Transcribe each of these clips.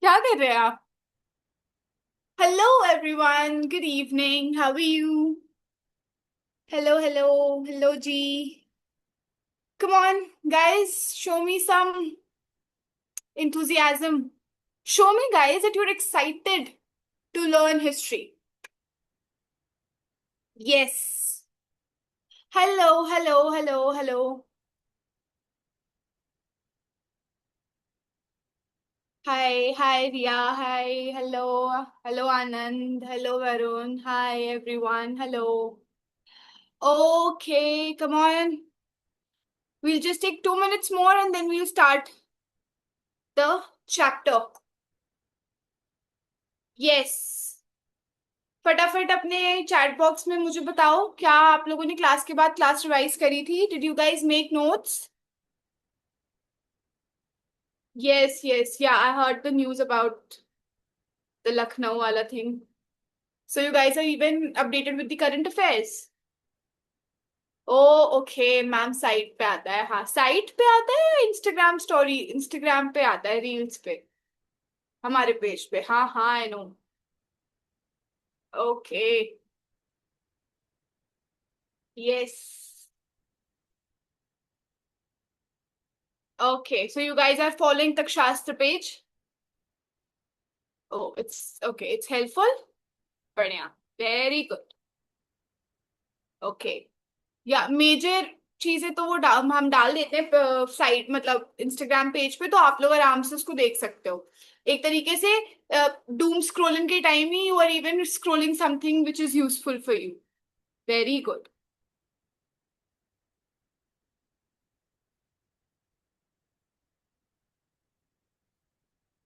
क्या कर रहे हैं आप? Hello everyone, good evening, how are you? Hello hello hello ji. Come on guys, show me some enthusiasm. Show me guys that you're excited to learn history. Yes. Hello, hello, hello, hello. Hi, hi Ria, hi, hello, hello Anand, hello Varun, hi everyone, hello. Okay, come on. We'll just take 2 minutes more and then we'll start the chapter. Yes. फटाफट अपने chat box में मुझे बताओ, क्या आप लोगों ने class के बाद क्लास रिवाइज करी थी? Did you guys make notes? Yes yes, yeah I heard the news about the Lucknow वाला thing. So you guys are even updated with the current affairs? Oh okay ma'am, site पे आता है. हाँ, site पे आता है या इंस्टाग्राम स्टोरी, इंस्टाग्राम पे आता है, रील्स पे? हमारे पेज पे, हाँ हाँ, I know. Okay. Yes. Okay, so you guys are following Takshastra page? Oh, it's okay. It's helpful. बढ़िया. Very good. ओके. या मेजर चीजें तो हम डाल देते हैं साइट, मतलब इंस्टाग्राम पेज पे, तो आप लोग आराम से उसको देख सकते हो. एक तरीके से डूम स्क्रोलिंग के टाइम ही you are even scrolling something which is useful for you. Very good.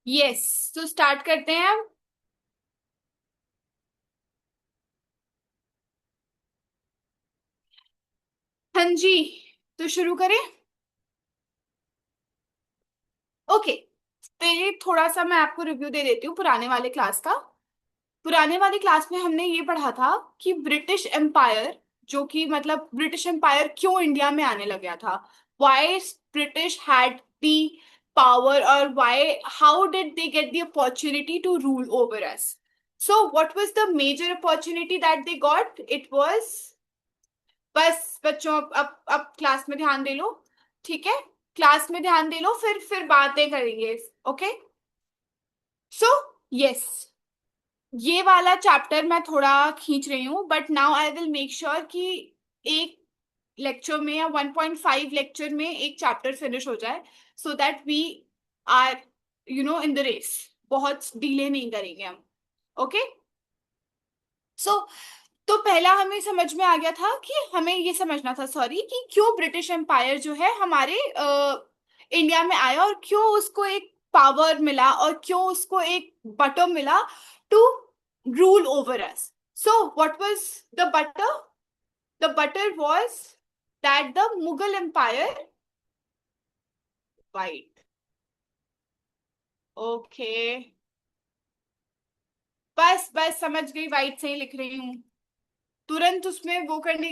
Yes, तो स्टार्ट करते हैं हम. हाँ जी, तो शुरू करें. ओके. पहले थोड़ा सा मैं आपको रिव्यू दे देती हूँ पुराने वाले क्लास का. पुराने वाली क्लास में हमने ये पढ़ा था कि ब्रिटिश एम्पायर, जो कि मतलब ब्रिटिश एम्पायर क्यों इंडिया में आने लगा था. Why British had the power, और why, how did they get the opportunity to rule over us. So what was the major opportunity that they got? It was, बस बच्चों अब क्लास में ध्यान दे लो. ठीक है, क्लास में ध्यान दे लो, फिर बातें करेंगे. ओके. सो यस, ये वाला चैप्टर मैं थोड़ा खींच रही हूँ, but now I will make sure कि एक लेक्चर में या 1.5 लेक्चर में एक चैप्टर फिनिश हो जाए, so that we are in the race. बहुत डिले नहीं करेंगे हम. ओके. सो तो पहला हमें समझ में आ गया था कि हमें ये समझना था, सॉरी, कि क्यों ब्रिटिश एम्पायर जो है हमारे इंडिया में आया, और क्यों उसको एक पावर मिला, और क्यों उसको एक बटन मिला to rule over us. So what was the butter? The butter was that the Mughal empire. White. Okay. बस बस समझ गई, वाइट से ही लिख रही हूँ. तुरंत उसमें वो करने,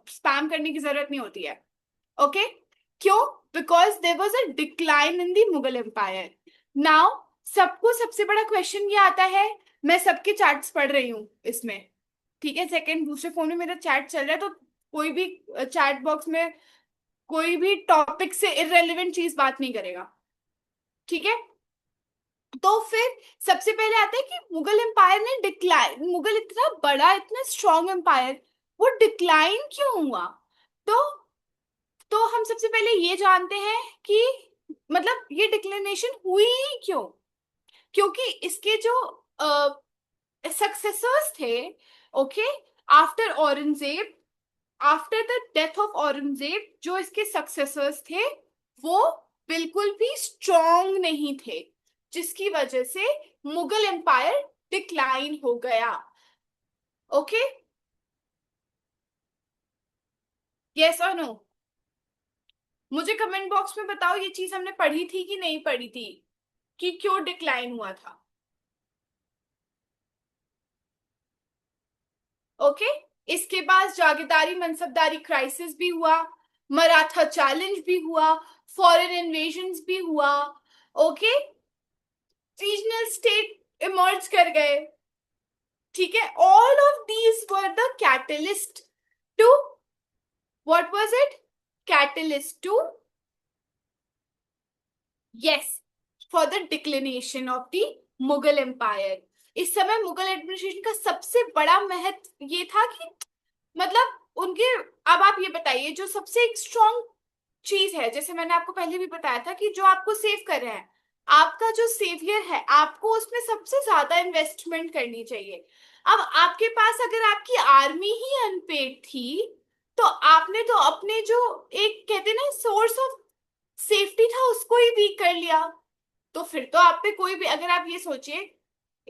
स्पैम करने की जरूरत नहीं होती है. ओके. क्यों? Because there was a decline in the Mughal empire. Now सबको सबसे बड़ा क्वेश्चन ये आता है. मैं सबके चैट्स पढ़ रही हूँ इसमें. ठीक है, सेकंड दूसरे फोन में मेरा चैट चल रहा है, तो कोई भी चैट बॉक्स में कोई भी टॉपिक से इररेलेवेंट चीज बात नहीं करेगा. ठीक है. तो फिर सबसे पहले आता है कि मुगल एम्पायर ने डिक्लाइन, मुगल इतना बड़ा इतना स्ट्रॉन्ग एम्पायर, वो डिक्लाइन क्यों हुआ? तो हम सबसे पहले ये जानते हैं कि मतलब ये डिक्लिनेशन हुई ही क्यों. क्योंकि इसके जो सक्सेसर्स थे, okay, after Aurangzeb, after the death of Aurangzeb, जो इसके सक्सेसर्स थे वो बिल्कुल भी स्ट्रॉन्ग नहीं थे, जिसकी वजह से मुगल एम्पायर डिक्लाइन हो गया. ओके. यस और नो? मुझे कमेंट बॉक्स में बताओ, ये चीज हमने पढ़ी थी कि नहीं पढ़ी थी, कि क्यों डिक्लाइन हुआ था. ओके. इसके बाद जागीरदारी मनसबदारी क्राइसिस भी हुआ, मराठा चैलेंज भी हुआ, फॉरेन इन्वेजन्स भी हुआ. ओके. रीजनल स्टेट इमर्ज कर गए। ठीक है, all of these were the catalyst to, what was it, catalyst to, yes, for the declination of the Mughal empire. इस समय मुगल एडमिनिस्ट्रेशन का सबसे बड़ा महत्व ये था कि मतलब उनके, अब आप ये बताइए जो सबसे एक स्ट्रॉन्ग चीज है, जैसे मैंने आपको पहले भी बताया था कि जो आपको सेव कर रहे हैं, आपका जो सेवियर है, आपको उसमें सबसे ज्यादा इन्वेस्टमेंट करनी चाहिए। अब आपके पास अगर आपकी आर्मी ही अनपेड थी, तो आपने तो अपने जो एक कहते हैं ना सोर्स ऑफ सेफ्टी था उसको ही वीक कर लिया। तो फिर तो आप पे कोई भी, अगर आप ये सोचिए,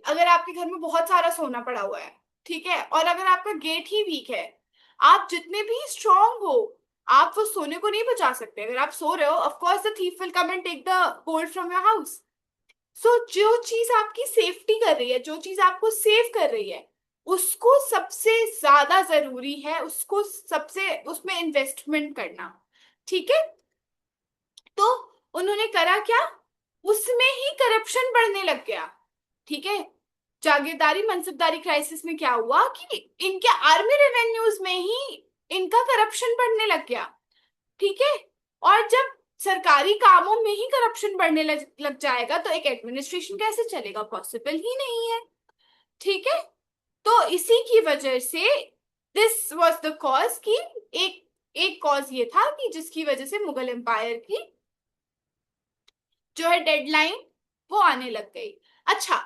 अगर आपके घर में बहुत सारा सोना पड़ा हुआ है, ठीक है, और अगर आपका गेट ही वीक है, आप जितने भी स्ट्रांग हो, आप वो सोने को नहीं बचा सकते। अगर आप सो रहे हो, of course the thief will come and take the gold from your house. So जो चीज आपकी सेफ्टी कर रही है, जो चीज आपको सेव कर रही है, उसको सबसे ज्यादा जरूरी है, उसको सबसे उसमें इन्वेस्टमेंट करना। ठीक है, तो उन्होंने करा क्या, उसमें ही करप्शन बढ़ने लग गया। ठीक है, जागीरदारी मनसबदारी क्राइसिस में क्या हुआ कि इनके आर्मी रेवेन्यूज में ही इनका करप्शन बढ़ने लग गया। ठीक है, और जब सरकारी कामों में ही करप्शन बढ़ने लग जाएगा तो एक एडमिनिस्ट्रेशन कैसे चलेगा, पॉसिबल ही नहीं है। ठीक है, तो इसी की वजह से दिस वाज द कॉज कि एक एक कॉज ये था कि जिसकी वजह से मुगल एम्पायर की जो है डेडलाइन वो आने लग गई। अच्छा,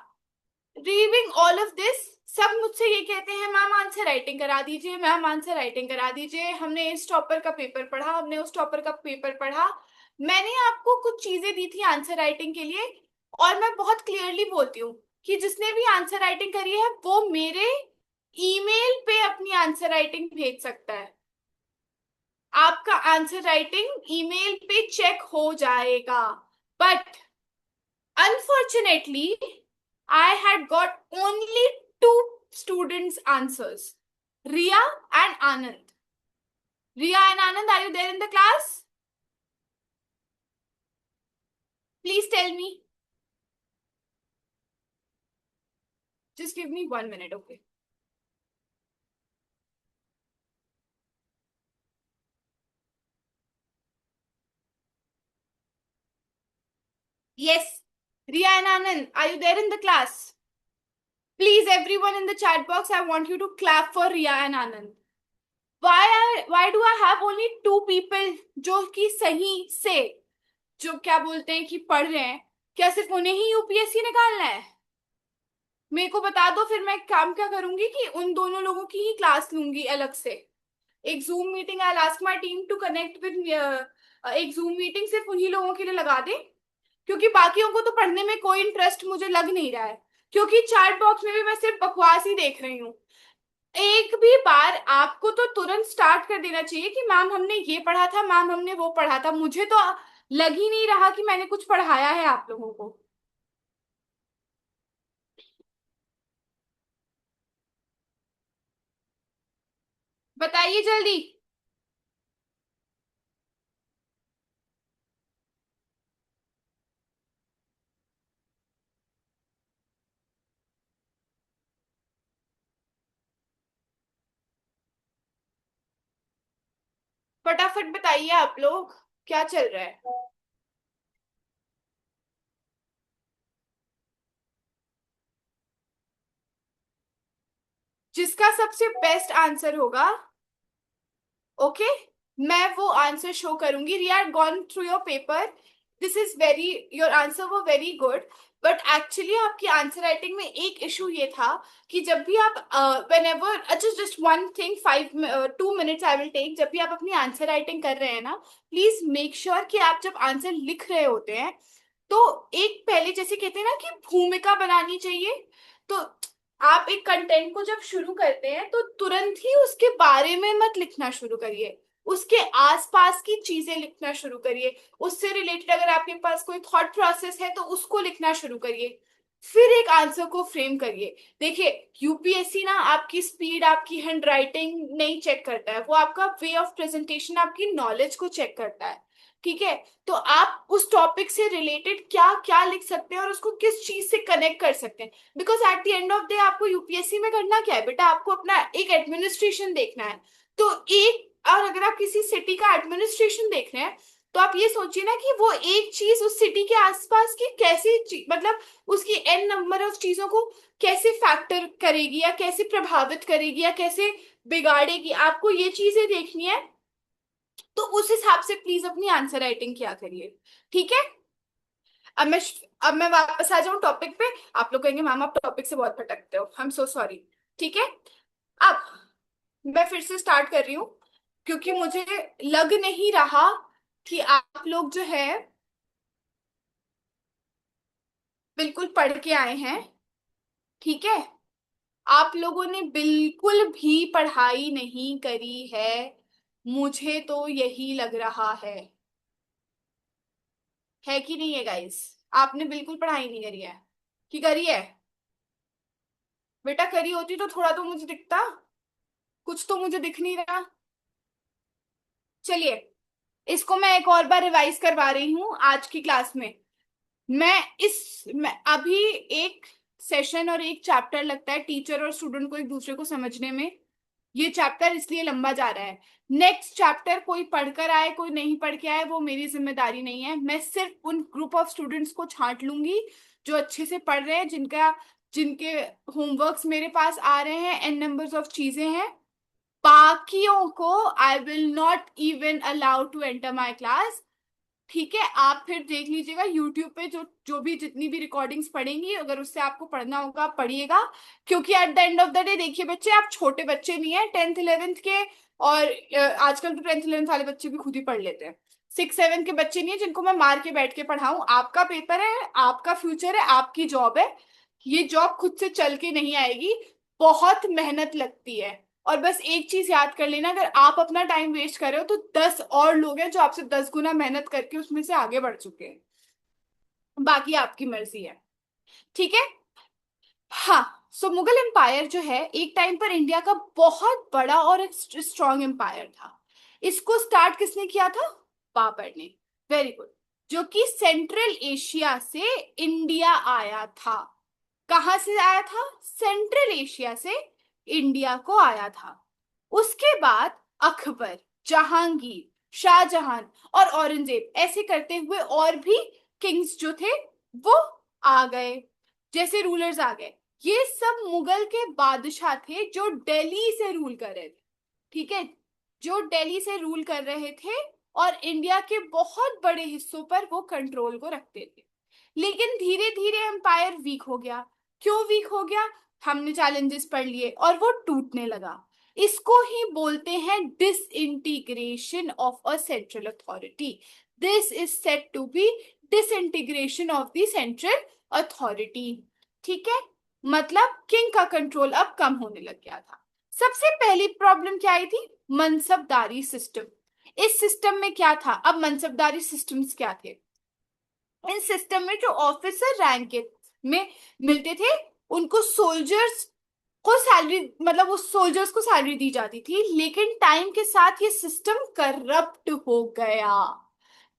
रीविंग ऑल ऑफ दिस, सब मुझसे ये कहते हैं मैम आंसर राइटिंग करा दीजिए, मैम आंसर राइटिंग करा दीजिए, हमने इस टॉपर का पेपर पढ़ा, हमने उस टॉपर का पेपर पढ़ा। मैंने आपको कुछ चीजें दी थी आंसर राइटिंग के लिए, और मैं बहुत क्लियरली बोलती हूँ कि जिसने भी आंसर राइटिंग करी है वो मेरे ईमेल पे अपनी आंसर राइटिंग भेज सकता है। आपका आंसर राइटिंग ईमेल पे चेक हो जाएगा। But unfortunately, I had got only two students' answers, Ria and Anand. Ria and Anand, are you there in the class? Please tell me. Just give me 1 minute, okay? Yes, Ria and Anand, are you there in the class? Please, everyone in the chat box, I want you to clap for Ria and Anand. Why do I have only two people जो कि सही से, जो क्या बोलते हैं कि पढ़ रहे हैं, क्या सिर्फ उन्हें ही यूपीएससी निकालना है? मेरे को बता दो, फिर मैं काम क्या करूंगी कि उन दोनों लोगों की ही क्लास लूंगी अलग से। एक Zoom meeting, I ask my team to connect with, एक जूम मीटिंग सिर्फ उन्हीं लोगों के लिए लगा दे, क्योंकि बाकियों को तो पढ़ने में कोई इंटरेस्ट मुझे लग नहीं रहा है, क्योंकि चैट बॉक्स में भी मैं सिर्फ बकवास ही देख रही हूँ। एक भी बार आपको तो तुरंत स्टार्ट कर देना चाहिए कि मैम हमने ये पढ़ा था, मैम हमने वो पढ़ा था। मुझे तो लग ही नहीं रहा कि मैंने कुछ पढ़ाया है आप लोगों को। बताइए जल्दी। फटाफट बताइए आप लोग, क्या चल रहा है। जिसका सबसे बेस्ट आंसर होगा, ओके, मैं वो आंसर शो करूंगी। Riya gone through your paper, this is very, your answer वो वेरी गुड, बट एक्चुअली आपकी आंसर राइटिंग में एक इशू ये था कि जब भी आप वेन एवर, अच्छा just one thing, 2 minutes I will take, जब भी आप अपनी आंसर राइटिंग कर रहे हैं ना, प्लीज मेक श्योर कि आप जब आंसर लिख रहे होते हैं तो एक पहले जैसे कहते हैं ना कि भूमिका बनानी चाहिए। तो आप एक कंटेंट को जब शुरू करते हैं तो तुरंत ही उसके बारे में मत लिखना शुरू करिए, उसके आसपास की चीजें लिखना शुरू करिए, उससे रिलेटेड अगर आपके पास कोई थॉट प्रोसेस है तो उसको लिखना शुरू करिए, फिर एक आंसर को फ्रेम करिए। देखिए, यूपीएससी ना आपकी स्पीड, आपकी हैंड राइटिंग नहीं चेक करता है, वो आपका वे ऑफ प्रेजेंटेशन, आपकी नॉलेज को चेक करता है। ठीक है, तो आप उस टॉपिक से रिलेटेड क्या क्या लिख सकते हैं और उसको किस चीज से कनेक्ट कर सकते हैं। Because at the end of day आपको यूपीएससी में करना क्या है बेटा, आपको अपना एक एडमिनिस्ट्रेशन देखना है। तो एक, और अगर आप किसी सिटी का एडमिनिस्ट्रेशन देख रहे हैं तो आप ये सोचिए ना कि वो एक चीज उस सिटी के आसपास की कैसी मतलब उसकी एन नंबर ऑफ चीजों को कैसे फैक्टर करेगी या कैसे प्रभावित करेगी या कैसे बिगाड़ेगी, आपको ये चीजें देखनी है। तो उस हिसाब से प्लीज अपनी आंसर राइटिंग किया करिए, ठीक है। अब मैं अब मैं वापस आ जाऊं टॉपिक पे। आप लोग कहेंगे मैम आप टॉपिक से बहुत भटकते हो, आई एम सो सॉरी। ठीक है, अब मैं फिर से स्टार्ट कर रही हूँ क्योंकि मुझे लग नहीं रहा कि आप लोग जो है बिल्कुल पढ़ के आए हैं। ठीक है, आप लोगों ने बिल्कुल भी पढ़ाई नहीं करी है, मुझे तो यही लग रहा है कि नहीं है गाइस। आपने बिल्कुल पढ़ाई नहीं करी है कि करी है? बेटा करी होती तो थोड़ा तो मुझे दिखता, कुछ तो मुझे दिख नहीं रहा। चलिए, इसको मैं एक और बार रिवाइज करवा रही हूँ आज की क्लास में। मैं अभी एक सेशन और एक चैप्टर लगता है टीचर और स्टूडेंट को एक दूसरे को समझने में, ये चैप्टर इसलिए लंबा जा रहा है। नेक्स्ट चैप्टर कोई पढ़कर आए कोई नहीं पढ़ के आए वो मेरी जिम्मेदारी नहीं है, मैं सिर्फ उन ग्रुप ऑफ स्टूडेंट्स को छांट लूंगी जो अच्छे से पढ़ रहे हैं, जिनके होमवर्क्स मेरे पास आ रहे हैं, एन नंबर्स ऑफ चीजें हैं। बाकियों को I will not even allow to enter my class. ठीक है, आप फिर देख लीजिएगा यूट्यूब पे जो जो भी जितनी भी रिकॉर्डिंग्स पढ़ेंगी, अगर उससे आपको पढ़ना होगा आप पढ़िएगा। क्योंकि at the end of the day देखिए बच्चे, आप छोटे बच्चे नहीं है 10th 11th के, और आजकल तो 10th 11th वाले बच्चे भी खुद ही पढ़ लेते हैं। 6 7 के बच्चे नहीं है जिनको मैं मार के बैठ के पढ़ाऊं। आपका पेपर है, आपका फ्यूचर है, आपकी जॉब है। ये जॉब खुद से चल के नहीं आएगी, बहुत मेहनत लगती है। और बस एक चीज याद कर लेना, अगर आप अपना टाइम वेस्ट कर रहे हो तो 10 और लोग हैं जो आपसे 10 गुना मेहनत करके उसमें से आगे बढ़ चुके हैं। बाकी आपकी मर्जी है, ठीक है। हाँ, सो मुगल एम्पायर जो है एक टाइम पर इंडिया का बहुत बड़ा और एक स्ट्रॉन्ग एम्पायर था। इसको स्टार्ट किसने किया था? बाबर ने। Very good. जो कि सेंट्रल एशिया से इंडिया आया था। कहाँ से आया था? सेंट्रल एशिया से इंडिया को आया था। उसके बाद अकबर, जहांगीर, शाहजहां और औरंगजेब ऐसे करते हुए और भी किंग्स जो थे वो आ गए, जैसे रूलर्स आ गए। ये सब मुगल के बादशाह थे जो दिल्ली से रूल कर रहे थे। ठीक है, जो दिल्ली से रूल कर रहे थे और इंडिया के बहुत बड़े हिस्सों पर वो कंट्रोल को रखते थे। लेकिन धीरे धीरे एम्पायर वीक हो गया। क्यों वीक हो गया? हमने चैलेंजेस पढ़ लिए और वो टूटने लगा। इसको ही बोलते हैं disintegration of a central authority. This is said to be disintegration of the central authority. ठीक है, मतलब किंग का कंट्रोल अब कम होने लग गया था। सबसे पहली प्रॉब्लम क्या आई थी? मनसबदारी सिस्टम। इस सिस्टम में क्या था? अब मनसबदारी सिस्टम्स क्या थे? इन सिस्टम में जो ऑफिसर रैंक के में मिलते थे उनको सोल्जर्स को सैलरी, मतलब उस सोल्जर्स को सैलरी दी जाती थी। लेकिन टाइम के साथ ये सिस्टम करप्ट हो गया।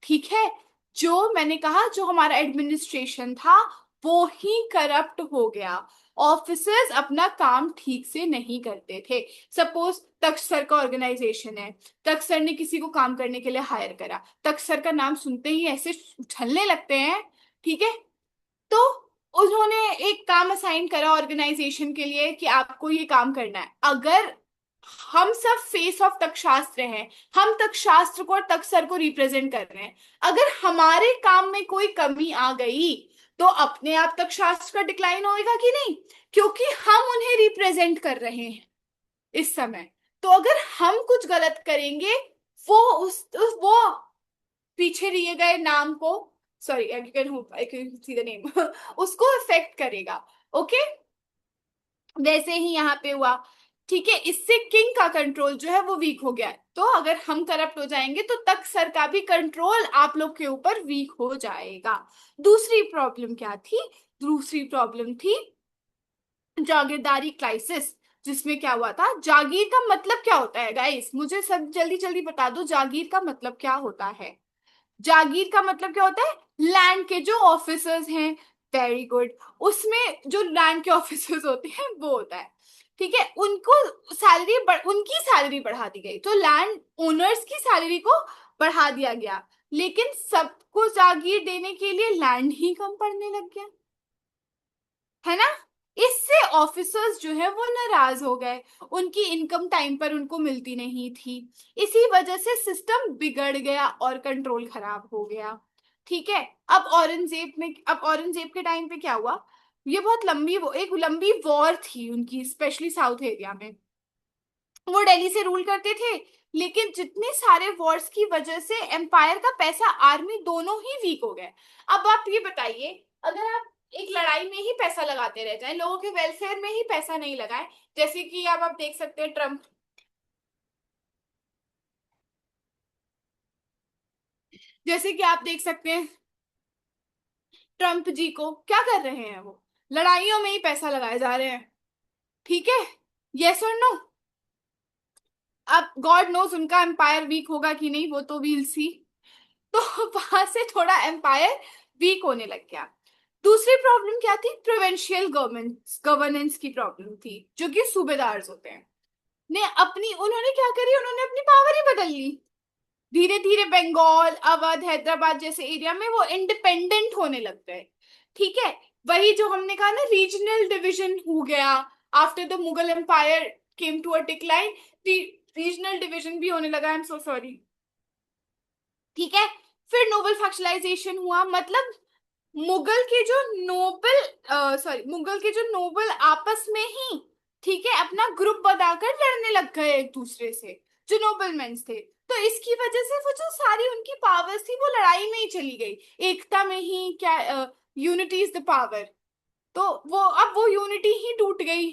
ठीक है, जो मैंने कहा जो हमारा एडमिनिस्ट्रेशन था वो ही करप्ट हो गया। ऑफिसर्स अपना काम ठीक से नहीं करते थे। सपोज तक्षसर का ऑर्गेनाइजेशन है, तक्षसर ने किसी को काम करने के लिए हायर करा, तक्षसर का नाम सुनते ही ऐसे उछलने लगते हैं। ठीक है, तो उन्होंने एक काम असाइन करा ऑर्गेनाइजेशन के लिए कि आपको ये काम करना है। अगर हम सब फेस ऑफ तक्षशास्त्र हैं, हम तक्षशास्त्र को और तक्षसर को रिप्रेजेंट कर रहे हैं, अगर हमारे काम में कोई कमी आ गई तो अपने आप तक्षशास्त्र का डिक्लाइन होएगा कि नहीं? क्योंकि हम उन्हें रिप्रेजेंट कर रहे हैं इस समय। तो अगर हम कुछ गलत करेंगे वो वो पीछे दिए गए नाम को, sorry I can see the name उसको इफेक्ट करेगा। ओके, वैसे ही यहाँ पे हुआ। ठीक है, इससे किंग का कंट्रोल जो है वो वीक हो गया है। तो अगर हम करप्ट हो जाएंगे तो तक सर का भी कंट्रोल आप लोग के ऊपर वीक हो जाएगा। दूसरी प्रॉब्लम क्या थी? दूसरी प्रॉब्लम थी जागीरदारी क्राइसिस। जिसमें क्या हुआ था? जागीर का मतलब क्या होता है गाइस? मुझे सब जल्दी जल्दी बता दो, जागीर का मतलब क्या होता है? जागीर का मतलब क्या होता है? लैंड के जो ऑफिसर्स हैं। Very good. उसमें जो लैंड के ऑफिसर्स होते हैं वो होता है। ठीक है, उनको उनकी सैलरी बढ़ा दी गई, तो लैंड ओनर्स की सैलरी को बढ़ा दिया गया, लेकिन सबको जागीर देने के लिए लैंड ही कम पड़ने लग गया, है ना। इससे ऑफिसर्स जो है वो नाराज हो गए, उनकी इनकम टाइम पर उनको मिलती नहीं थी। इसी वजह से सिस्टम बिगड़ गया और कंट्रोल खराब हो गया। ठीक है। अब औरंगजेब के टाइम पे क्या हुआ? ये बहुत एक लंबी वॉर थी उनकी, स्पेशली साउथ एरिया में। वो दिल्ली से रूल करते थे, लेकिन जितने सारे वॉर्स की वजह से एम्पायर का पैसा, आर्मी दोनों ही वीक हो गए। अब आप ये बताइए, अगर आप एक लड़ाई में ही पैसा लगाते रह जाएं, लोगों के वेलफेयर में ही पैसा नहीं लगाएं, जैसे कि अब आप देख सकते हैं ट्रम्प। जैसे कि आप देख सकते हैं ट्रम्प जी को, क्या कर रहे हैं वो? लड़ाइयों में ही पैसा लगाए जा रहे हैं। ठीक है। यस और नो? अब गॉड नोस उनका एम्पायर वीक होगा कि नहीं, वो तो वील सी। तो वहां से थोड़ा एम्पायर वीक होने लग गया। दूसरी प्रॉब्लम क्या थी? प्रोविंशियल गवर्नेंस की प्रॉब्लम थी, जो कि सूबेदार होते हैं। उन्होंने क्या करी, उन्होंने अपनी पावर ही बदल ली। धीरे धीरे बंगाल, अवध, हैदराबाद जैसे एरिया में वो इंडिपेंडेंट होने लग गए। ठीक है। वही जो हमने कहा ना, रीजनल डिवीजन हो गया। After the Mughal empire came to a decline, regional division भी होने लगा। I am so sorry. ठीक है। फिर नोबल फैक्शनलाइजेशन हुआ, मतलब मुगल के जो नोबल आपस में ही, ठीक है, अपना ग्रुप बनाकर लड़ने लग गए एक दूसरे से, जो नोबलमेन थे। तो इसकी वजह से वो जो सारी उनकी पावर्स थी वो लड़ाई में ही चली गई। एकता में ही क्या, यूनिटी इज द पावर। तो वो यूनिटी ही टूट गई।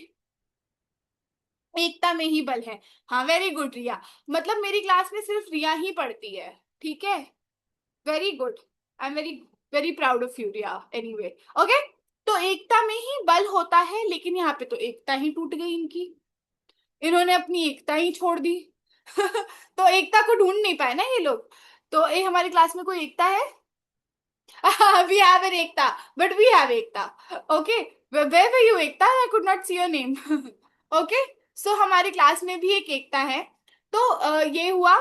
एकता में ही बल है। हाँ, वेरी गुड रिया। मतलब मेरी क्लास में सिर्फ रिया ही पढ़ती है। ठीक है। Very good. I am very very proud of you Riya. Anyway, okay. तो एकता में ही बल होता है, लेकिन यहाँ पे तो एकता ही टूट गई इनकी। इन्होंने अपनी एकता ही छोड़ दी। तो एकता को ढूंढ नहीं पाए ना ये लोग। तो ये हमारी क्लास में कोई एकता है? We have an Ekta, but we have Ekta. Okay. Where were you Ekta? I could not see your name. Okay. So हमारी क्लास में भी एक एकता है। तो ये हुआ,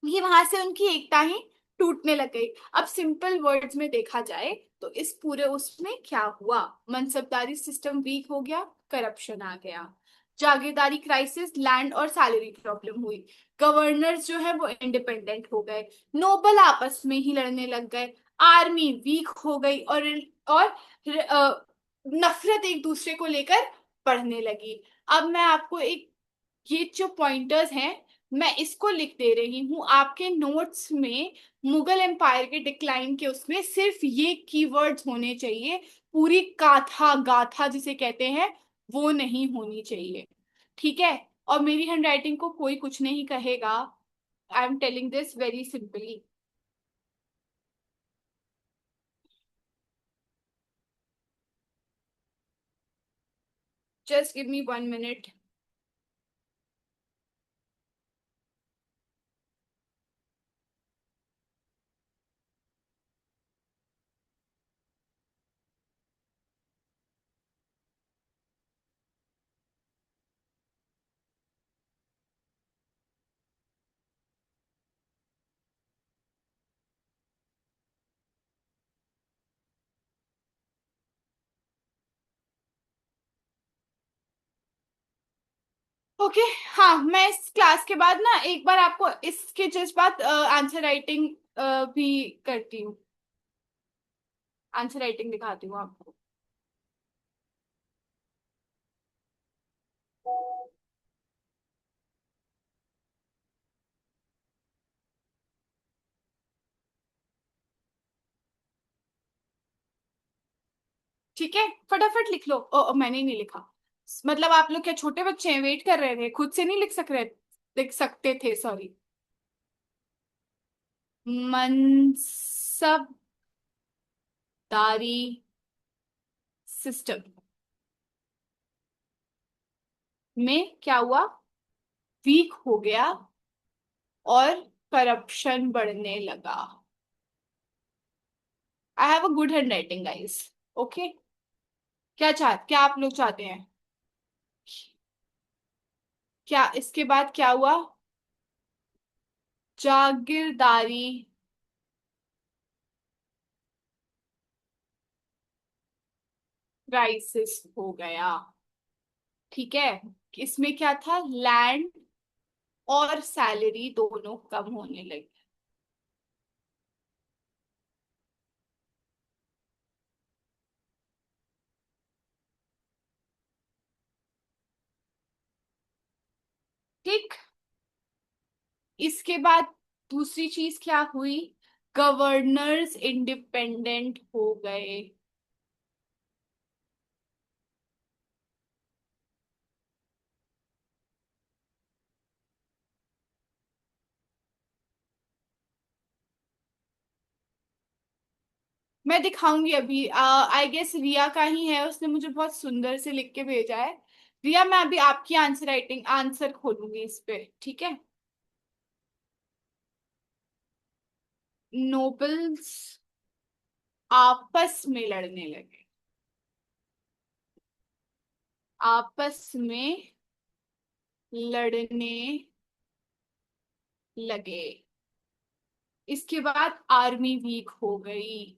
ये वहां से उनकी एकता ही टूटने लग गई। अब सिंपल वर्ड्स में देखा जाए तो इस पूरे उसमें क्या हुआ? मनसबदारी सिस्टम वीक हो गया, करप्शन आ गया, जागीरदारी क्राइसिस, लैंड और सैलरी प्रॉब्लम हुई, गवर्नर्स जो है वो इंडिपेंडेंट हो गए, नोबल आपस में ही लड़ने लग गए, आर्मी वीक हो गई, और नफरत एक दूसरे को लेकर बढ़ने लगी। अब मैं आपको एक, ये जो पॉइंटर्स हैं, मैं इसको लिख दे रही हूँ आपके नोट्स में। मुगल एम्पायर के डिक्लाइन के उसमें सिर्फ ये कीवर्ड्स होने चाहिए, पूरी गाथा गाथा जिसे कहते हैं वो नहीं होनी चाहिए। ठीक है। और मेरी हैंडराइटिंग को कोई कुछ नहीं कहेगा। I am telling this very simply. Just give me 1 minute. Okay. हाँ, मैं इस क्लास के बाद ना एक बार आपको इसके जस्ट बाद आंसर राइटिंग भी करती हूँ। आंसर राइटिंग दिखाती हूँ आपको। ठीक है, फटाफट लिख लो। मैंने ही नहीं लिखा। मतलब आप लोग क्या छोटे बच्चे हैं, वेट कर रहे थे, खुद से नहीं लिख सकते थे, सॉरी। मनसबदारी सिस्टम में क्या हुआ? वीक हो गया, और करप्शन बढ़ने लगा। I have a good hand writing guys. Okay. क्या आप लोग चाहते हैं? क्या इसके बाद क्या हुआ? जागीरदारी क्राइसिस हो गया। ठीक है। इसमें क्या था? लैंड और सैलरी दोनों कम होने लगी। ठीक। इसके बाद दूसरी चीज क्या हुई? गवर्नर्स इंडिपेंडेंट हो गए। मैं दिखाऊंगी अभी। आई गेस रिया का ही है, उसने मुझे बहुत सुंदर से लिख के भेजा है। रिया, मैं अभी आपकी आंसर खोलूंगी इस पे, ठीक है? नोबल्स आपस में लड़ने लगे। आपस में लड़ने लगे। इसके बाद आर्मी वीक हो गई।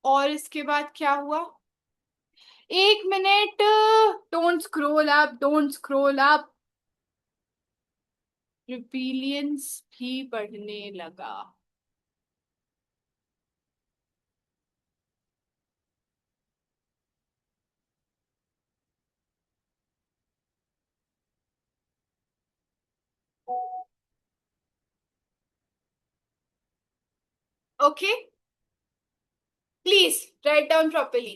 और इसके बाद क्या हुआ? एक मिनट। Don't scroll up. रिबिलियंस भी बढ़ने लगा। Okay. Please write down properly.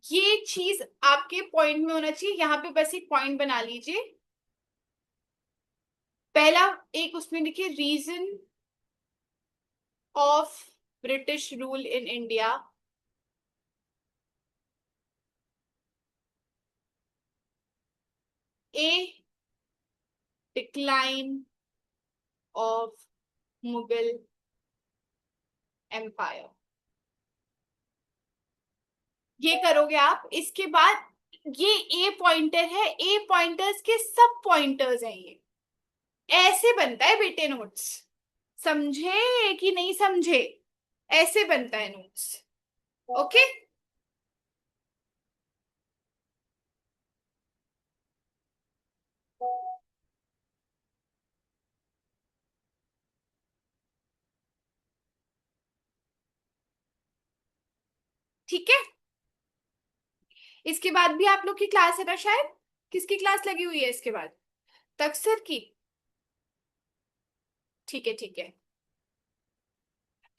ये चीज आपके पॉइंट में होना चाहिए, यहाँ पे बस एक पॉइंट बना लीजिए। पहला एक उसमें लिखिए, reason of British rule in India. A decline of Mughal empire. ये करोगे आप। इसके बाद ये ए पॉइंटर है, ए पॉइंटर्स के सब पॉइंटर्स हैं ये। ऐसे बनता है बेटे नोट्स। समझे कि नहीं समझे? ऐसे बनता है नोट्स। ओके। ठीक है। इसके बाद भी आप लोग की क्लास है ना शायद? किसकी क्लास लगी हुई है इसके बाद? तकसर की। ठीक है, ठीक है।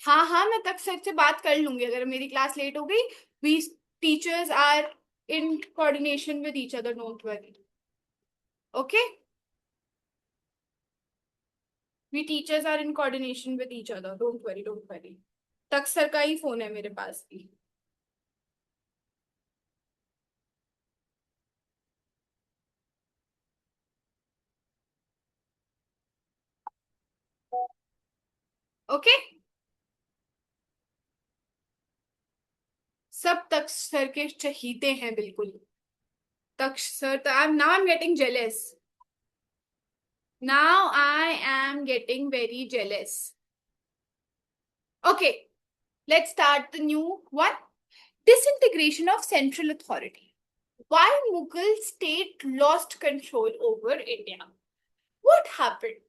हाँ हाँ, मैं तकसर से बात कर लूंगी अगर मेरी क्लास लेट हो गई। We teachers are in coordination with each other, don't worry. Okay. We teachers are in coordination with each other, don't worry, don't worry. तकसर का ही फोन है मेरे पास भी। ओके। सब तकसर के चहीते हैं बिल्कुल। तकसर, now I'm getting jealous. Now I am getting very jealous. Okay, let's start the new one. Disintegration of central authority. Why Mughal state lost control over India? What happened?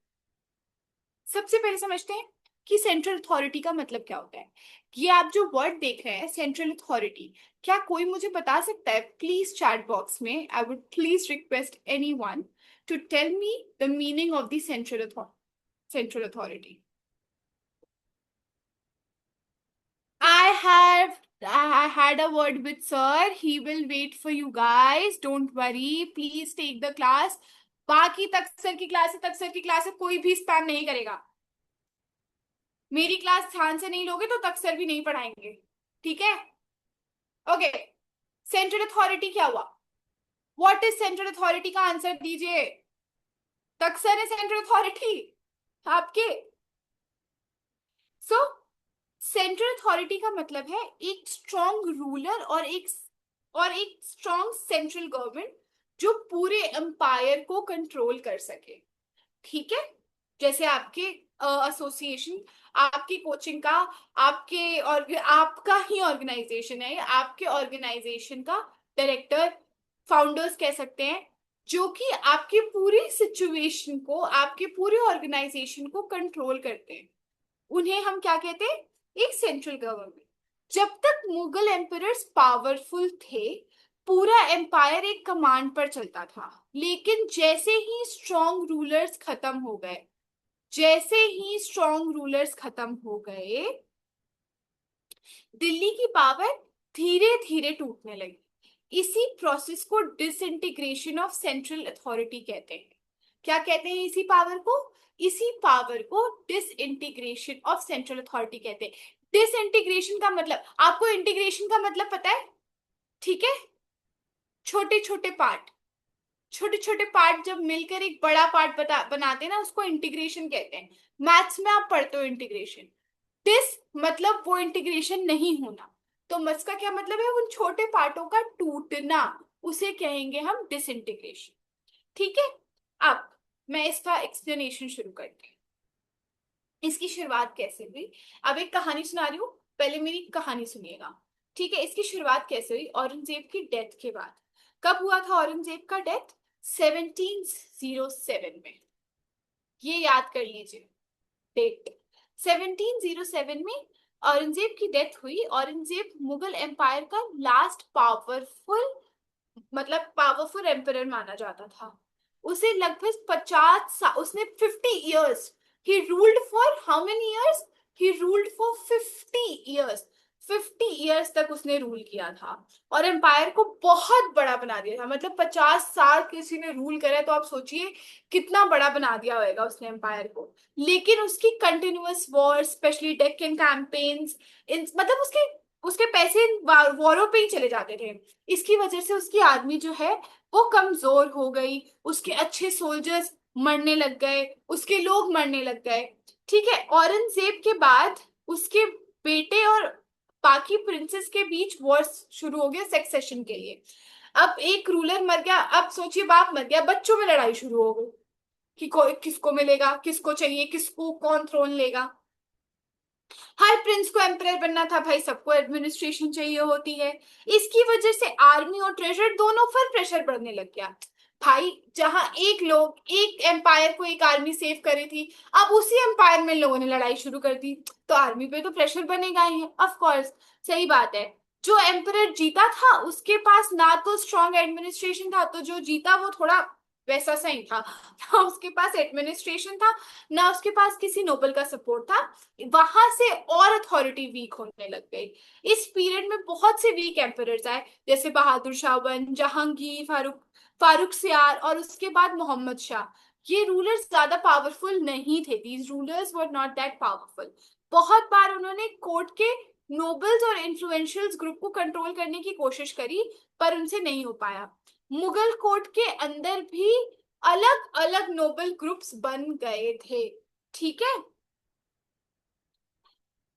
सबसे पहले समझते हैं कि सेंट्रल अथॉरिटी का मतलब क्या होता है। ये आप जो वर्ड देख रहे हैं, सेंट्रल अथॉरिटी, क्या कोई मुझे बता सकता है? प्लीज चैट बॉक्स में, I would please request anyone to tell me the meaning of the central authority. I have I had a word with sir. He will wait for you guys. Don't worry. Please take the class. बाकी तकसर की class है, तकसर की class है, कोई भी spam नहीं करेगा। मेरी क्लास ध्यान से नहीं लोगे तो तकसर भी नहीं पढ़ाएंगे, ठीक है? ओके, सेंट्रल अथॉरिटी क्या हुआ? व्हाट इज सेंट्रल अथॉरिटी का आंसर दीजिए। तकसर है सेंट्रल अथॉरिटी आपके। सो सेंट्रल अथॉरिटी का मतलब है एक स्ट्रॉन्ग रूलर और एक स्ट्रॉन्ग सेंट्रल गवर्नमेंट जो पूरे एम्पायर को कंट्रोल कर सके, ठीक है? जैसे आपके एसोसिएशन, आपकी कोचिंग का, आपके और आपका ही ऑर्गेनाइजेशन है, आपके ऑर्गेनाइजेशन का डायरेक्टर, फाउंडर्स कह सकते हैं, जो कि आपकी पूरी सिचुएशन को, आपके पूरे ऑर्गेनाइजेशन को कंट्रोल करते हैं। उन्हें हम क्या कहते हैं? एक सेंट्रल गवर्नमेंट। जब तक मुगल एम्परर्स पावरफुल थे, पूरा एम्पायर एक कमांड पर चलता था। लेकिन जैसे ही स्ट्रॉन्ग रूलर्स खत्म हो गए, दिल्ली की पावर धीरे धीरे टूटने लगी। इसी प्रोसेस को डिसइंटीग्रेशन ऑफ सेंट्रल अथॉरिटी कहते हैं। क्या कहते हैं इसी पावर को डिसइंटीग्रेशन ऑफ सेंट्रल अथॉरिटी कहते हैं। डिसइंटीग्रेशन का मतलब, आपको इंटीग्रेशन का मतलब पता है, ठीक है? छोटे छोटे छोटे पार्ट जब मिलकर एक बड़ा पार्ट बनाते हैं ना, उसको इंटीग्रेशन कहते हैं। मैथ्स में आप पढ़ते हो इंटीग्रेशन। डिस मतलब वो इंटीग्रेशन नहीं होना, तो मस का क्या मतलब है? उन छोटे पार्टों का टूटना, उसे कहेंगे हम डिसइंटीग्रेशन, ठीक है? अब मैं इसका एक्सप्लेनेशन शुरू करती हूँ। इसकी शुरुआत कैसे हुई? अब एक कहानी सुना रही हूँ, पहले मेरी कहानी सुनिएगा, ठीक है? इसकी शुरुआत कैसे हुई? औरंगजेब की डेथ के बाद। कब हुआ था औरंगजेब का डेथ? 1707 में। ये याद कर लीजिए डेट। 1707 में औरंगजेब की डेथ हुई। औरंगजेब मुगल एम्पायर का लास्ट पावरफुल एम्परर माना जाता था। उसे लगभग 50 साल, उसने 50 years, he ruled for how many years? He ruled for 50 years. 50 years तक उसने रूल किया था और एम्पायर को बहुत बड़ा बना दिया था। मतलब 50 साल किसी ने रूल करा है, तो आप सोचिए कितना बड़ा बना दिया होगा उसने एम्पायर को। लेकिन उसकी continuous war, specially Deccan campaigns, इन मतलब उसके उसके पैसे वॉरों पे ही चले जाते थे। इसकी वजह से उसकी आर्मी जो है वो कमजोर हो गई, उसके अच्छे सोल्जर्स मरने लग गए, उसके लोग मरने लग गए, ठीक है? औरंगजेब के बाद उसके बेटे और बाकी प्रिंसेस के बीच वॉर शुरू हो गया सक्सेशन के लिए। अब एक रूलर मर गया, अब सोचिए बाप मर गया, बच्चों में लड़ाई शुरू हो गई कि कोई किसको मिलेगा, किसको चाहिए, किसको कौन थ्रोन लेगा। हर प्रिंस को एम्परर बनना था भाई, सबको एडमिनिस्ट्रेशन चाहिए होती है। इसकी वजह से आर्मी और ट्रेजर दोनों पर प्रेशर बढ़ने लग गया भाई। जहां एक एम्पायर को एक आर्मी सेव करी थी, अब उसी एम्पायर में लोगों ने लड़ाई शुरू कर दी, तो आर्मी पे तो प्रेशर बनेगा ही, ऑफ कोर्स। सही बात है। जो एम्परर जीता था उसके पास ना तो स्ट्रॉन्ग एडमिनिस्ट्रेशन था, तो जो जीता वो थोड़ा वैसा सही था। ना उसके पास एडमिनिस्ट्रेशन था, ना उसके पास किसी नोबल का सपोर्ट था। वहां से और अथॉरिटी वीक होने लग गई। इस पीरियड में बहुत से वीक एम्परर्स आए, जैसे बहादुर शाहबन, जहांगीर, फारूक सियार और उसके बाद मोहम्मद शाह। ये रूलर्स ज्यादा पावरफुल नहीं थे, these rulers were not that powerful. बहुत बार उन्होंने कोर्ट के नोबल्स और इन्फ्लुएंशियल्स ग्रुप को कंट्रोल करने की कोशिश करी, पर उनसे नहीं हो पाया। मुगल कोर्ट के अंदर भी अलग अलग नोबल ग्रुप्स बन गए थे, ठीक है?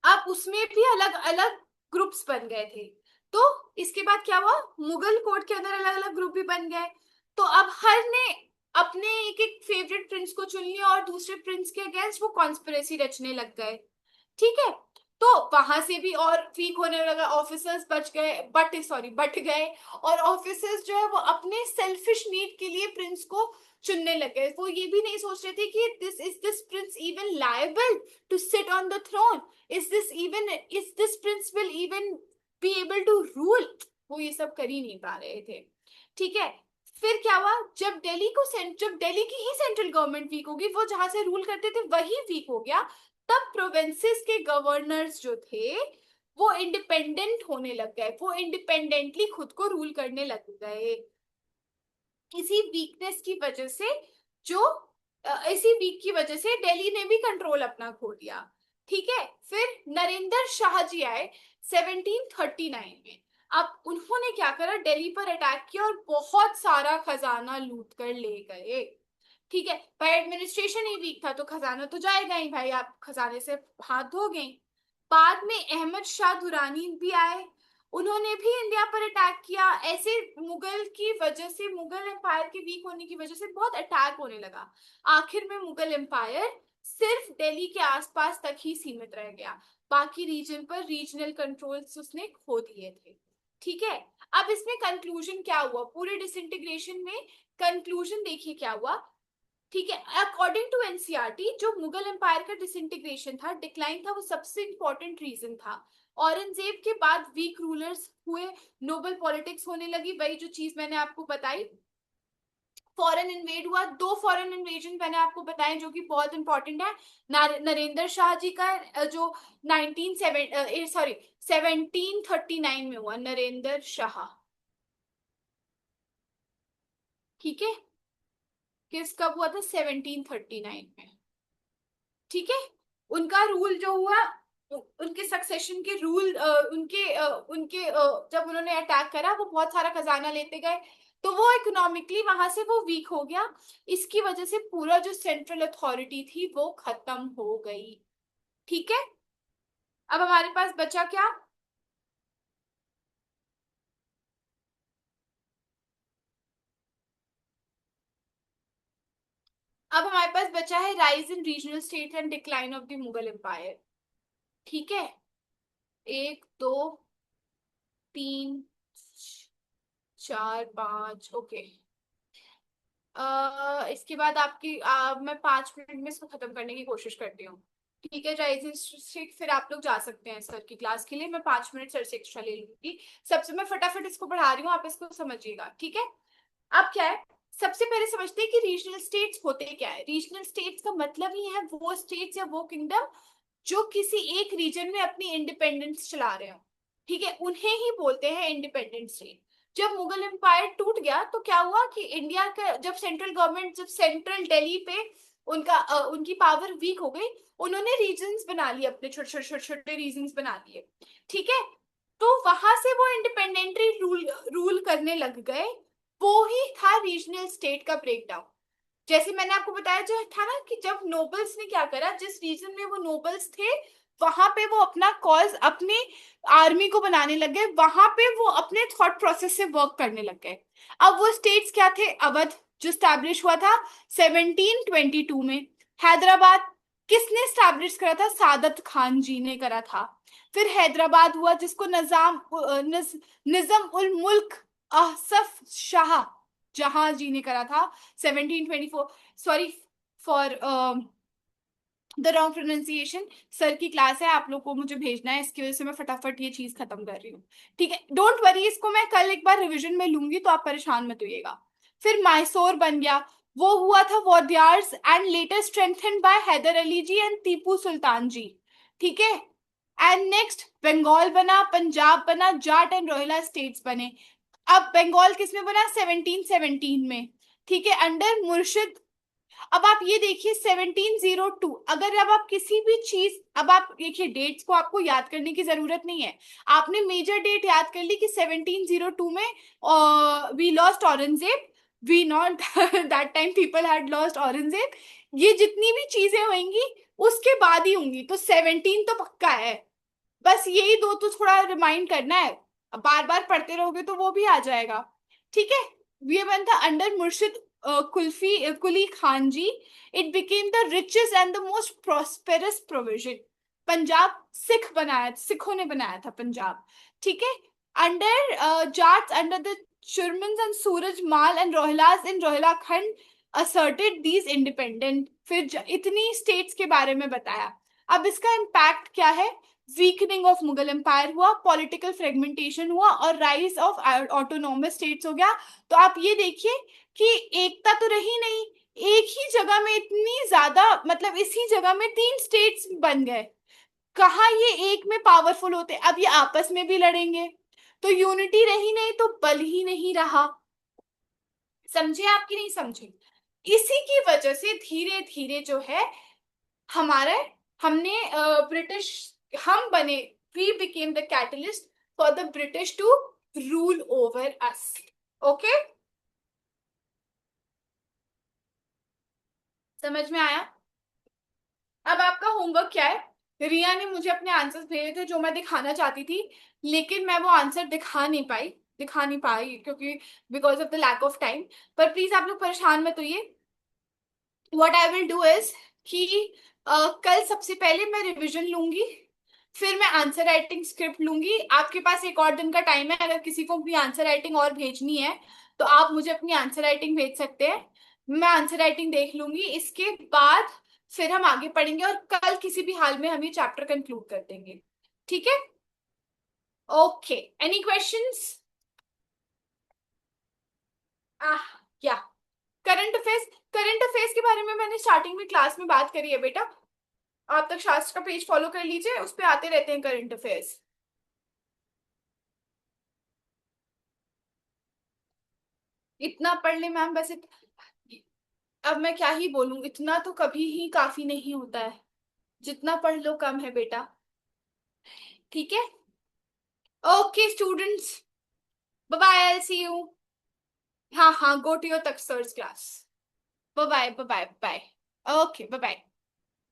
अब उसमें भी अलग अलग ग्रुप्स बन गए थे। तो इसके बाद क्या हुआ? मुगल कोर्ट के अंदर अलग अलग ग्रुप भी बन गए। तो अब हर ने अपने एक एक फेवरेट प्रिंस को चुन लिया और दूसरे प्रिंस के अगेंस्ट वो कॉन्स्पिरेसी रचने लग गए, ठीक है? तो वहां से भी और वीक होने लगा, ऑफिसर्स बट गए। और ऑफिसर्स जो है वो अपने सेल्फिश नीड के लिए प्रिंस को चुनने लगे। वो ये भी नहीं सोच रहे थे कि this prince even liable to sit on the throne, is this prince will even be able to rule. वो ये सब कर ही नहीं पा रहे थे, ठीक है? फिर क्या हुआ? जब दिल्ली की ही सेंट्रल गवर्नमेंट वीक होगी, वो जहां से रूल करते थे वही वीक हो गया, तब प्रोविंसेस के गवर्नर्स जो थे वो इंडिपेंडेंट होने लग गए, वो इंडिपेंडेंटली खुद को रूल करने लग गए। इसी वीकनेस की वजह से जो इसी वीक की वजह से दिल्ली ने भी कंट्रोल अपना खो दिया, ठीक है। फिर नरेंद्र शाह जी आए 1739 में। अब उन्होंने क्या करा, दिल्ली पर अटैक किया और बहुत सारा खजाना लूट कर ले गए। ठीक है, पर एडमिनिस्ट्रेशन ही वीक था तो खजाना तो जाएगा ही भाई, आप खजाने से हाथ धोगे। बाद में अहमद शाह दुरानी भी आए, उन्होंने भी इंडिया पर अटैक किया। ऐसे मुगल की वजह से, मुगल एम्पायर के वीक होने की वजह से बहुत अटैक होने लगा। आखिर में मुगल एम्पायर सिर्फ दिल्ली के आसपास तक ही सीमित रह गया, बाकी रीजन पर रीजनल कंट्रोल्स उसने खो दिए थे। ठीक है। अब इसमें कंक्लूजन क्या हुआ पूरे डिसइंटीग्रेशन में, कंक्लूजन देखिए क्या हुआ। ठीक है, अकॉर्डिंग टू एनसीईआरटी जो मुगल एम्पायर का डिसइंटीग्रेशन था, डिक्लाइन था, वो सबसे इंपॉर्टेंट रीजन था। औरंगजेब के बाद वीक रूलर्स हुए, नोबल पॉलिटिक्स होने लगी, वही जो चीज मैंने आपको बताई। फॉरेन इन्वेड हुआ, दो फॉरेन इन्वेजन मैंने आपको बताए जो कि बहुत इंपॉर्टेंट है। नरेंद्र शाह जी का जो 1739 में हुआ, नरेंद्र शाह। ठीक है, किस कब हुआ था, 1739 में। ठीक है। उनका रूल जो हुआ, उनके सक्सेशन के रूल, जब उन्होंने अटैक करा वो बहुत सारा खजाना लेते गए, तो वो इकोनॉमिकली वहां से वो वीक हो गया। इसकी वजह से पूरा जो सेंट्रल अथॉरिटी थी वो खत्म हो गई। ठीक है। अब हमारे पास बचा क्या, अब हमारे पास बचा है rise in regional state and decline of the Mughal empire. ठीक है, एक दो तीन चार पांच, ओके। इसके बाद आपकी मैं 5 मिनट में इसको खत्म करने की कोशिश करती हूँ। ठीक है, राइजिंग स्ट्रिक, फिर आप लोग जा सकते हैं सर की क्लास के लिए, मैं 5 मिनट सर से एक्स्ट्रा ले लूंगी। सबसे मैं फटाफट इसको पढ़ा रही हूँ, आप इसको समझिएगा। ठीक है। अब क्या है, सबसे पहले समझते हैं कि रीजनल स्टेट्स होते क्या है। रीजनल स्टेट्स का मतलब ही है वो स्टेट्स या वो किंगडम जो किसी एक रीजन में अपनी इंडिपेंडेंस चला रहे हो। ठीक है, उन्हें ही बोलते हैं इंडिपेंडेंट स्टेट। जब मुगल एम्पायर टूट गया तो क्या हुआ कि इंडिया का जब सेंट्रल गवर्नमेंट, जब सेंट्रल दिल्ली पे उनकी पावर वीक हो गई, उन्होंने रीजन्स बना लिए, अपने छोटे छोटे छोटे छोटे रीजन्स बना लिए। ठीक है, तो वहां से वो इंडिपेंडेंटली रूल रूल करने लग गए। वो ही था रीजनल स्टेट का ब्रेकडाउन। जैसे मैंने आपको बताया जो था ना कि जब नोबल्स ने क्या करा, जिस रीजन में वो नोबल्स थे वहां पे वो अपना कॉज अपने आर्मी को बनाने लग गए, वहां पे वो अपने थॉट प्रोसेस से वर्क करने लग गए। अब वो स्टेट्स क्या थे, अवध जो स्टैब्लिश हुआ था 1722 में। हैदराबाद किसने स्टैब्लिश करा था, सादत खान जी ने करा था। फिर हैदराबाद हुआ जिसको निजाम उल मुल्क असफ शाह जहां जी ने करा था 1724। Sorry for the wrong pronunciation. Sir की क्लास है, आप लोग को मुझे भेजना है, इसकी वजह से मैं फटाफट ये चीज खत्म कर रही हूँ। ठीक है, डोंट वरी, इसको मैं कल एक बार रिवीजन में लूंगी तो आप परेशान मत होइएगा। फिर मैसूर बन गया, वो हुआ था Wodeyars and later strengthened by Hyder Ali ji and Tipu Sultan ji. ठीक है। एंड नेक्स्ट बंगाल बना, पंजाब बना, जाट एंड रोहिला स्टेट्स बने। अब बंगाल किस में बना, 1717 में। ठीक है, अंडर मुर्शिद। अब आप ये देखिए 1702, अगर अब आप किसी भी चीज, अब आप देखिए डेट्स को आपको याद करने की जरूरत नहीं है, आपने मेजर डेट याद कर ली कि 1702 में we lost Aurangzeb, we not that time people had lost Aurangzeb. ये जितनी भी चीजें होंगी उसके बाद ही होंगी, तो 17 तो पक्का है। बस यही दो तो थोड़ा रिमाइंड करना है, बार बार पढ़ते रहोगे तो वो भी आ जाएगा। ठीक है। ये बन था under Murshid Quli Khan ji. It became the richest and the most prosperous provision. Punjab सिखों ने बनाया था पंजाब। ठीक है। Under Jats, under the Churaman and Suraj Mal and Rohillas in Rohilkhand asserted these independent. फिर इतनी स्टेट्स के बारे में बताया। अब इसका इम्पैक्ट क्या है, वीकनिंग ऑफ मुगल एम्पायर हुआ, पॉलिटिकल फ्रेगमेंटेशन हुआ और राइज ऑफ ऑटोनोमस स्टेट्स हो गया। तो आप ये देखिए कि एकता तो रही नहीं, एक ही जगह में इतनी ज्यादा, मतलब इसी जगह में 3 स्टेट्स बन गए। कहाँ ये एक में पावरफुल होते, अब ये आपस में भी लड़ेंगे, तो यूनिटी रही नहीं तो बल ही नहीं रहा। समझे आपकी नहीं समझे। इसी की वजह से धीरे धीरे जो है हमारे हमने ब्रिटिश, हम बने, we became the catalyst for the British to rule over us. Okay, समझ में आया? अब आपका होमवर्क क्या है? रिया ने मुझे अपने आंसर्स भेजे थे जो मैं दिखाना चाहती थी, लेकिन मैं वो आंसर दिखा नहीं पाई क्योंकि because of the lack of time. पर प्लीज आप लोग परेशान मत होइए। What I will do is कि कल सबसे पहले मैं रिवीजन लूंगी, फिर मैं आंसर राइटिंग स्क्रिप्ट लूंगी। आपके पास एक और दिन का टाइम है, अगर किसी को अपनी आंसर राइटिंग और भेजनी है तो आप मुझे अपनी आंसर राइटिंग भेज सकते हैं। मैं आंसर राइटिंग देख लूंगी, इसके बाद फिर हम आगे पढ़ेंगे और कल किसी भी हाल में हम ये चैप्टर कंक्लूड कर देंगे। ठीक है? Okay, any questions? आह, या करंट अफेयर्स, करंट अफेयर्स के बारे में मैंने स्टार्टिंग में क्लास में बात करी है बेटा। आप तक शास्त्र का पेज फॉलो कर लीजिए, उस पे आते रहते हैं करंट अफेयर्स। इतना पढ़ ले मैम, बस अब मैं क्या ही बोलूं, इतना तो कभी ही काफी नहीं होता है। जितना पढ़ लो कम है बेटा। ठीक है? Okay students, bye bye, I see you. हाँ हाँ, गो टू योर तक sir's class. Bye bye, bye bye, bye. Okay, bye bye.